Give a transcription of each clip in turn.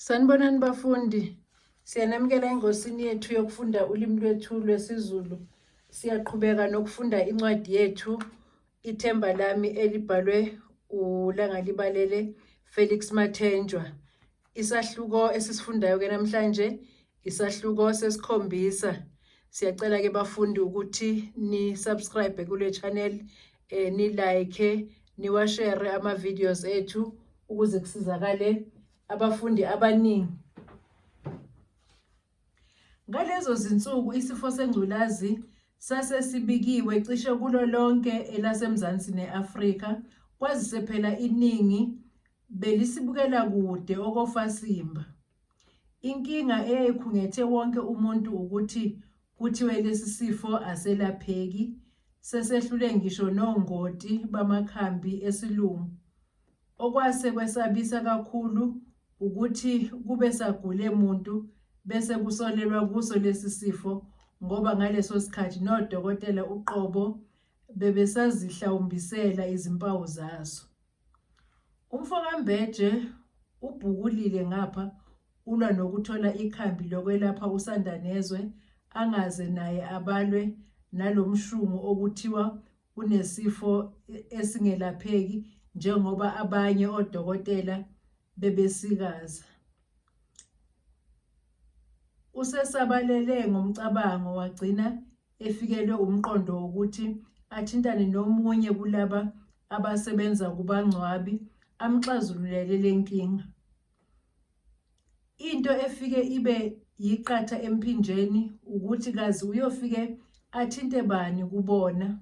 Sanibonani bafundi, siyanamukela engosini yethu yokufunda ulimi lwethu lwesiZulu. Siyaqhubeka nokufunda incwadi yethu Ithemba lami elibhalwe uLangalibalele Felix Mathenjwa. Isahluko esisifundayo ke namhlanje isahluko sesikhombisa. Siyacela ke bafundi ukuthi ni subscribe kule channel, ni like, ni share ama videos ethu ukuze kusizakale abafundi abaningi. Ngalezo zinsuku isifo sengculazi sase sibikiwe cishe kulo lonke elasemzansi neAfrika, kwazise phela iningi belisibukela kude okofasimba. Inkinga eyayikhungethe wonke umuntu ukuthi kuthiwe lesi sifo aselapheki, sesehlule ngisho nongoti bamakhambi esilungu. Okwase kwesabisa kakhulu ukuthi kube sagule umuntu bese kusolelwa kuso lesi sifo, ngoba ngaleso sikhathi nodokotela uqobo bebesazihlawumbisela izimpawu zaso. Umfokambeje ubhukulile ngapha ulwa nokuthola ikhambi lokwelapha usandanezwe angaze naye abalwe nalomshungu okuthiwa unesifo esingelapheki njengoba abanye odokotela bebesikaza. Usesabalele ngomcabango wagcina efikelwe umqondo ukuthi athintane nomunye kulaba abasebenza kubangcwabi amxazululele lenkinga. Into efike ibe yiqatha emphinjeni ukuthi kazi uyofike athinte bani kubona,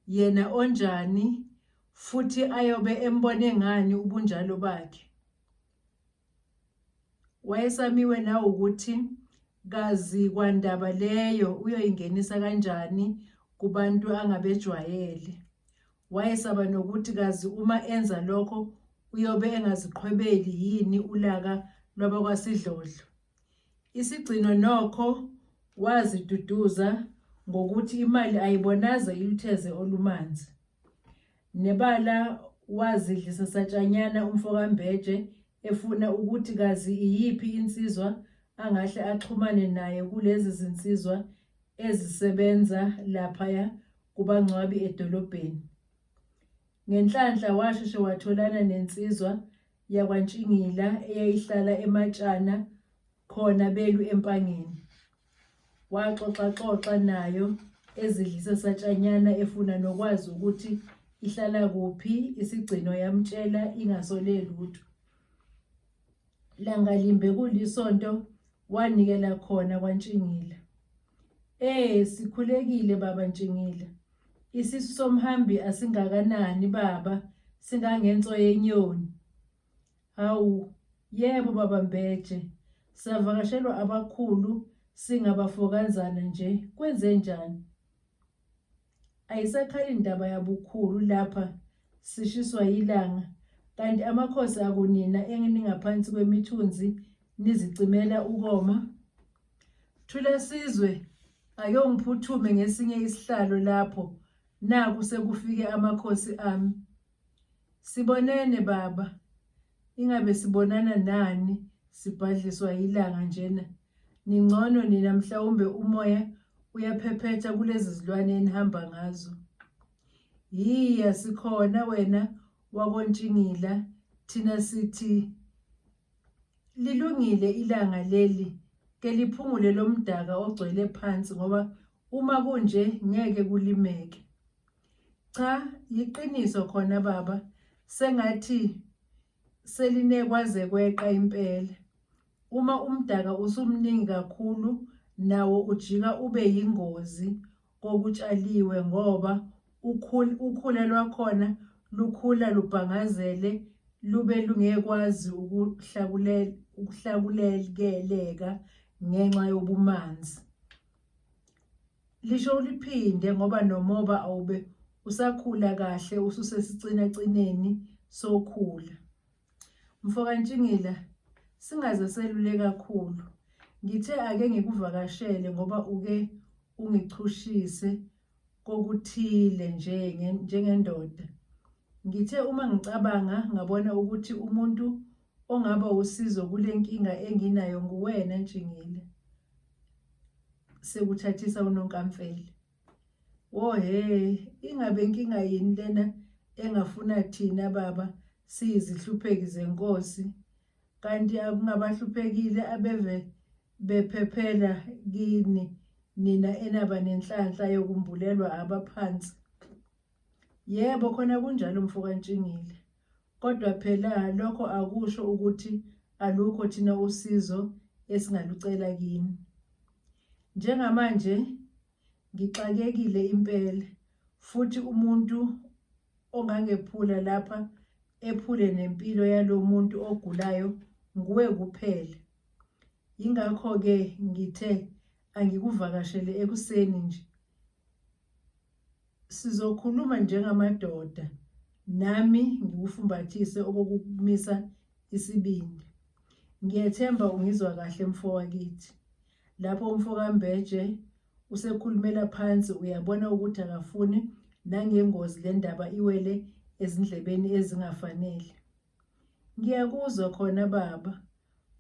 yena onjani, futhi ayobe embone ngani ubunjalo bakhe. Wayesamiwe na ukuthi kazi kwandaba leyo uyoyingenisa kanjani kubantu angabejwayele. Wayesaba nokuthi kazi uma enza lokho uyobe engaziqhwebeli yini ulaka lwabakwasidlodlo. Isigcino nokho waziduduza ngokuthi imali ayibonaza ilutheze olumanzi. Nebala wazidlisa satshanyana umfokambeje efuna ukuthi kazi iyiphi insizwa angahle axhumane naye kulezi zinsizwa ezisebenza laphaya kubangcwabi edolobheni. Ngenhlanhla washeshe watholana nensizwa yakwaNtshingila eyayihlala eMatshana khona belu Empangeni. Waxoxa nayo ezidlisa satshanyana efuna nokwazi ukuthi ihlala kuphi. Isigcino yamtshela ingasole lutho. Langalimbe kulisonto wanikela khona kwaNtshingila. Sikhulekile baba Ntshingila. Isisu somhambi asingakanani baba, singangenso yenyoni. Hawu, yebo baba Mbeje, savakashelwa abakhulu singabafokanzana nje, kwenze njani? Ayisakhali indaba yabukhulu lapha, sishiswa yilanga, kanti amakhosi akunina eningaphansi kwemithunzi nizicimela ukoma. Thula sizwe, ake ungiphuthume ngesinye isihlalo lapho, naku sekufike amakhosi ami. Sibonene baba, ingabe sibonana nani sibhadliswa yilanga njena. Ningcono nina mhlawumbe umoya uyaphephetha kulezi zilwane enihamba ngazo. Yiya sikhona wena wakoNtshingila, thina sithi lilungile ilanga leli, ke liphungule lomdaka ogcwele phansi ngoba uma kunje ngeke kulimeke. Cha, yiqiniso khona baba, sengathi selinekwaze kweqa impela. Uma umdaka usumningi kakhulu nawo ujika ube yingozi kokutshaliwe ngoba ukhula lwakhona lukhula lubhangazele lube lungekwazi ukuhlakuleleka ngenxa yobumanzi. Lisho uliphinde ngoba nomoba awube usakhula kahle ususesicinacineni sokhula. MfokaNtshingila, singaze selule kakhulu. Ngithe ake ngikuvakashele ngoba uke ungichushise kokuthile njengendoda. Ngithe uma ngicabanga ngabona ukuthi umuntu ongaba usizo kule nkinga enginayo nguwena Ntshingile. Sekuthathisa uNonkamfele. He, ingabe inkinga yini lena engafuna thina baba siyizihlupheki zenkosi, kanti akungabahluphekile abeve bephephela kini nina enaba nenhlanhla yokumbulelwa abaphansi? Yebo, khona kunjalo mfoka Ntshingile, kodwa phela lokho akusho ukuthi alukho thina usizo esingalucela kini. Njengamanje ngixakekile impela, futhi umuntu ongangephula lapha ephule nempilo yalo muntu ogulayo nguwe kuphela. Yingakho-ke ngithe angikuvakashele ekuseni nje. Sizokhuluma njengamadoda, nami ngikufumbathise okokumisa isibindi. Ngiyethemba ungizwa kahle mfowakithi. Lapho umfoka Mbeje usekhulumela phansi uyabona ukuthi akafuni nangengozi le ndaba iwele ezindlebeni ezingafanele. Ngiyakuzwa khona baba,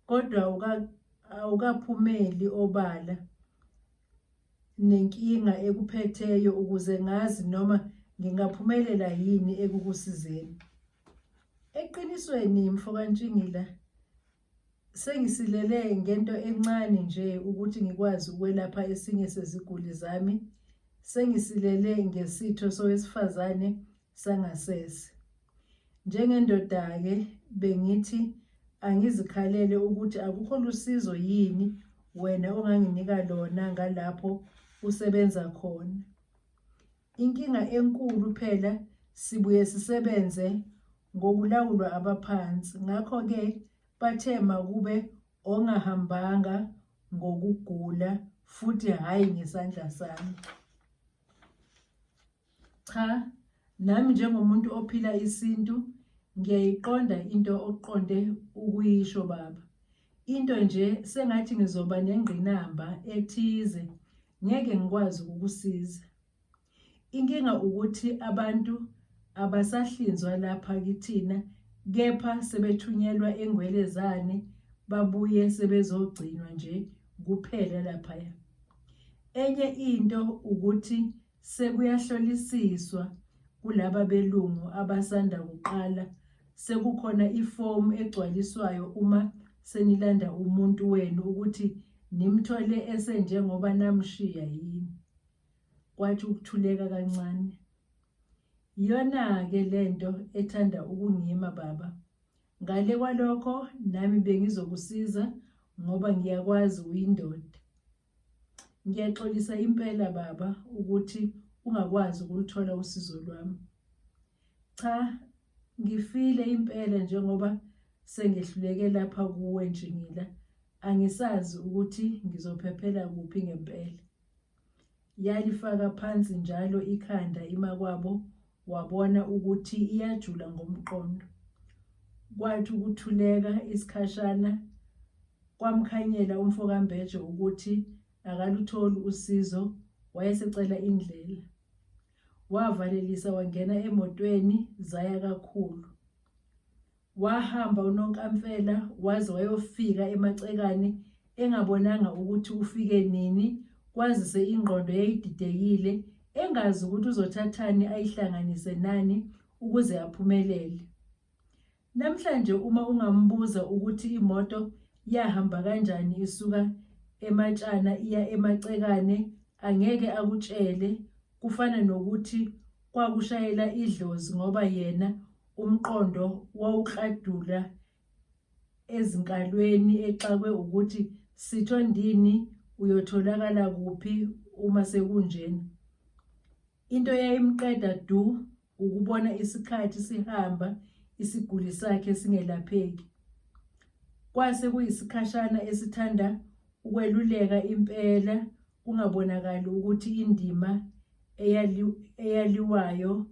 kodwa awukaphumeli obala nenkinga ekuphetheyo ukuze ngazi noma ngingaphumelela yini ekukusizeni. Eqinisweni mfoka Ntshingila, sengisilele ngento encane nje ukuthi ngikwazi ukwelapha esinye seziguli zami. Sengisilele ngesitho sowesifazane sangasese. Njengendoda-ke bengithi angizikhalele ukuthi akukho lusizo yini wena onganginika lona ngalapho usebenza khona. Inkinga enkulu phela sibuye sisebenze ngokulawulwa abaphansi, ngakho-ke bathe makube ongahambanga ngokugula futhi hhayi ngesandla sami. Cha, nami njengomuntu ophila isintu ngiyayiqonda into oqonde ukuyisho baba. Into nje sengathi ngizoba nengqinamba ethize, ngeke ngikwazi ukukusiza. Inkinga ukuthi abantu abasahlinzwa lapha kithina, kepha sebethunyelwa engwelezane babuye sebezogcinwa nje kuphela laphaya. Enye into ukuthi sekuyahlolisiswa kulaba belungu abasanda kuqala, sekukhona ifomu egcwaliswayo uma senilanda umuntu wenu ukuthi nimthole esenjengoba namshiya yini. Kwathi ukuthuleka kancane. Iyona-ke lento ethanda ukungima baba. Ngale kwalokho nami bengizokusiza ngoba ngiyakwazi uyindoda. Ngiyaxolisa impela baba ukuthi ungakwazi ukuluthola usizo lwami. Cha, ngifile impela njengoba sengehluleke lapha kuwe Ntshingila. Angisazi ukuthi ngizophephela kuphi ngempela. Yalifaka phansi njalo ikhanda imakwabo, wabona ukuthi iyajula ngomqondo. Kwathi ukuthuleka isikhashana kwamkhanyela umfoka Mbeje ukuthi akalutholi usizo, wayesecela indlela. Wavalelisa wangena emotweni zaya kakhulu. Wahamba uNonkamfela waze wayofika emacekane engabonanga ukuthi ufike nini, kwazise ingqondo yayididekile, engazi ukuthi uzothathani ayihlanganise nani ukuze aphumelele. Namhlanje uma ungambuza ukuthi imoto yahamba kanjani isuka ematshana iya emacekane, angeke akutshele. Kufana nokuthi kwakushayela idlozi ngoba yena umqondo wawukladula ezinkalweni, exakwe ukuthi Sithondini uyotholakala kuphi uma sekunjena. Into yayimqeda du ukubona isikhathi sihamba, isiguli sakhe singelapheki. Kwase kuyisikhashana esithanda ukweluleka impela, kungabonakali ukuthi indima eyaliwayo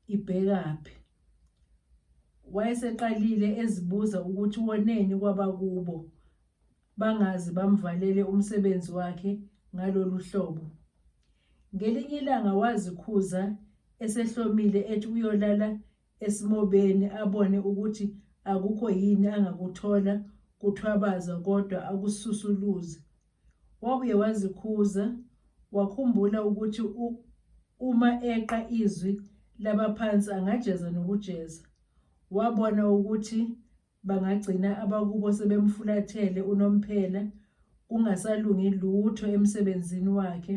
ibhekaphi. Wayeseqalile ezibuza ukuthi woneni kwabakubo bangazi bamvalele umsebenzi wakhe ngalolu hlobo. Ngelinye ilanga wazikhuza esehlomile ethi uyolala esimobeni abone ukuthi akukho yini angakuthola kuthwabaza kodwa akususuluze. Wabuye wazikhuza, wakhumbula ukuthi uma eqa izwi labaphansi angajeza nokujeza. Wabona ukuthi bangagcina abakubo sebemfulathele unomphela, kungasalungi lutho emsebenzini wakhe.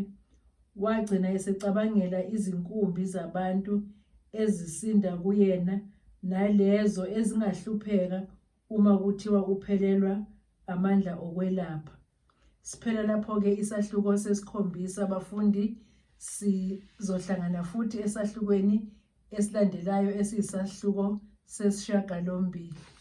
Wagcina esecabangela izinkumbi zabantu ezisinda kuyena nalezo ezingahlupheka uma kuthiwa uphelelwa amandla okwelapha. Siphela lapho-ke isahluko sesikhombisa abafundi. Sizohlangana futhi esahlukweni esilandelayo esiyisahluko sesishiyagalombili.